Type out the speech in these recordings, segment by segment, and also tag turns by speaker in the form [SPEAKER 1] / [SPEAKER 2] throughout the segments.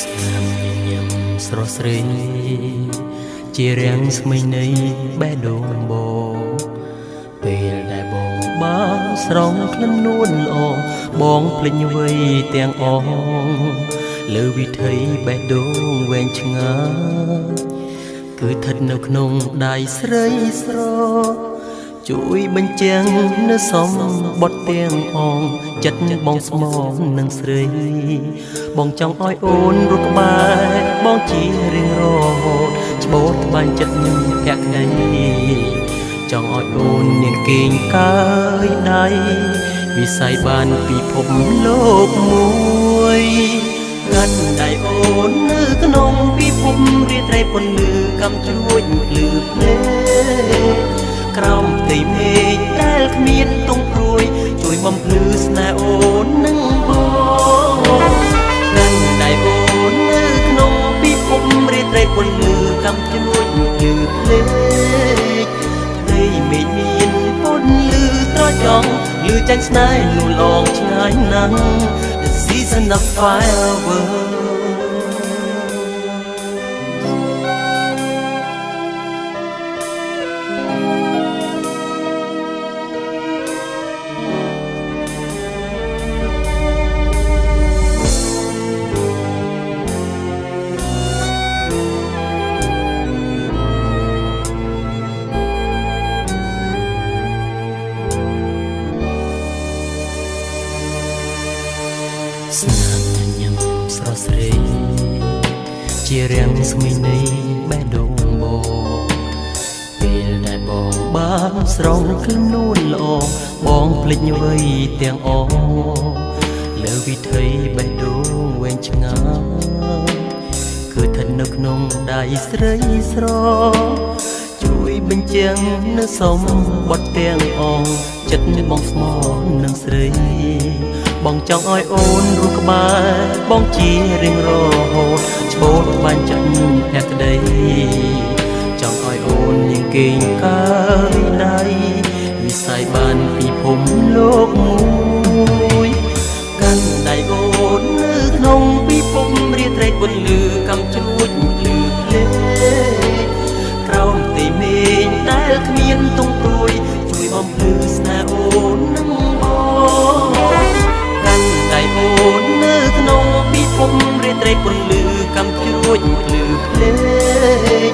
[SPEAKER 1] ស្នាមញញឹមស្រស់ស្រីជារាំងស្មីនៃបេះដូងបងពេលដែលបងបានស្រង់ក្លិននួនល្អបងភ្លេចវ័យទាំងអស់លើវិថីបេះដូងវែងឆ្ងាយគឺស្ថិតនៅក្នុងដៃស្រីស្រជួយបញ្ជាំងនៅសំបុតទាំងអងចិត្តបងស្មោះនឹងស្រីបងចង់ឲ្យអូនរស់ក្បែរបងជារៀងរហូតច្បូតបាញ់ចិត្តនឹងភក្តីចង់ឲ្យអូននាងគេងកើយដៃវិស័យបានពិភពលោកមួយកាន់ដៃអូននៅក្នុងពិភពរាត្រីពន្លឺកំជួយភ្លឺភ្នែកក្រោមផ្ទៃមេឃដែលគ្មានទង់ព្រួយជួយបំភ្លឺស្នេហ៍អូននឹងបងកាន់ដៃអូននៅក្នុងពិភពរាត្រីពន្លឺកំជួយភ្លឺភ្នែកផ្ទៃមេឃមានពន្លឺត្រចង់លឺចាញ់ស្នេហ៍លូលងឆ្ងាយណាស់ The season of fireworksស្នាមញញឹមស្រស់ស្រីជារាំងស្មីនៃបេះដូងបងពេលដែលបងបានស្រង់ក្លិននួនល្អបងភ្លេចវ័យទាំងអស់លើវិថីបេះដូងវែងឆ្ងាយគឺស្ថិតនៅក្នុងដៃស្រីស្រជួយបញ្ជាំងនៅសំបុតទាំងអងចិត្តបងស្មោះនឹងស្រីបងចង់ឲ្យអូនរស់ក្បែរបងជារៀងរហូតច្បូតបាញ់ចិត្តភក្តីចង់ឲ្យអូននាងគេងកើយដៃវិស័យបានពិភពលោកមួយកាន់ដៃអូននៅក្នុងពិភពរាត្រីពន្លឺកំជួយភ្លឺភ្នែកក្រោមផ្ទៃមេឃដែលគ្មានទង់ព្រួយជួយបំភ្លឺស្នេហ៍អូននឹងបងដៃអូននៅក្នុងពិភពរាត្រីពន្លឺកំជួយភ្លឺភ្នែក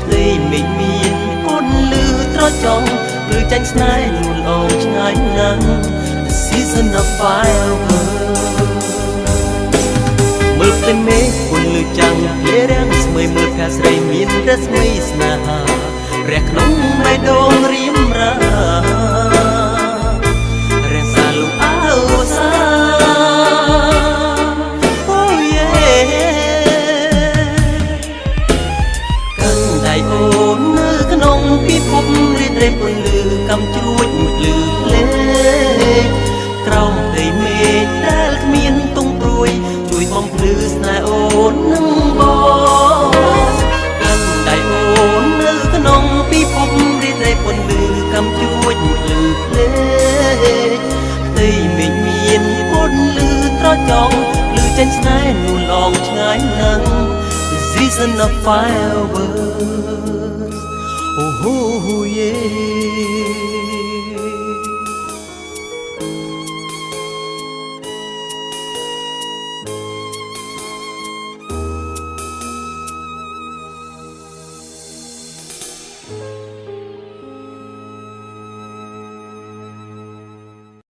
[SPEAKER 1] ផ្ទៃមេឃមានពន្លឺត្រចង់ឬចាញ់ស្នេហ៍លូលងឆ្ងាយណាស់ The season of fireworks មើលផ្ទៃមេឃពន្លឺចាំងលារាំងស្មីមើលភក្តីមានរស្មីស្នេហារះក្នុងបេះដូងរៀមរារសាលំអើសាពិភពរាត្រីពន្លឺកំជួយភ្លឺភ្លែកក្រោមផ្ទៃមេឃដែលគ្មានទង់ព្រួយជួយបំភ្លឺស្នេហ៍អូននឹងបងកាន់ដៃអូននៅក្នុងពិភពរាត្រីពន្លឺកំជួយភ្លឺភ្លែកផ្ទៃមេឃមានពន្លឺត្រចង់ភ្លឺចេញស្នេហ៍លូលងឆ្ងាយណាស់ The season of fireworks Oh, yeah.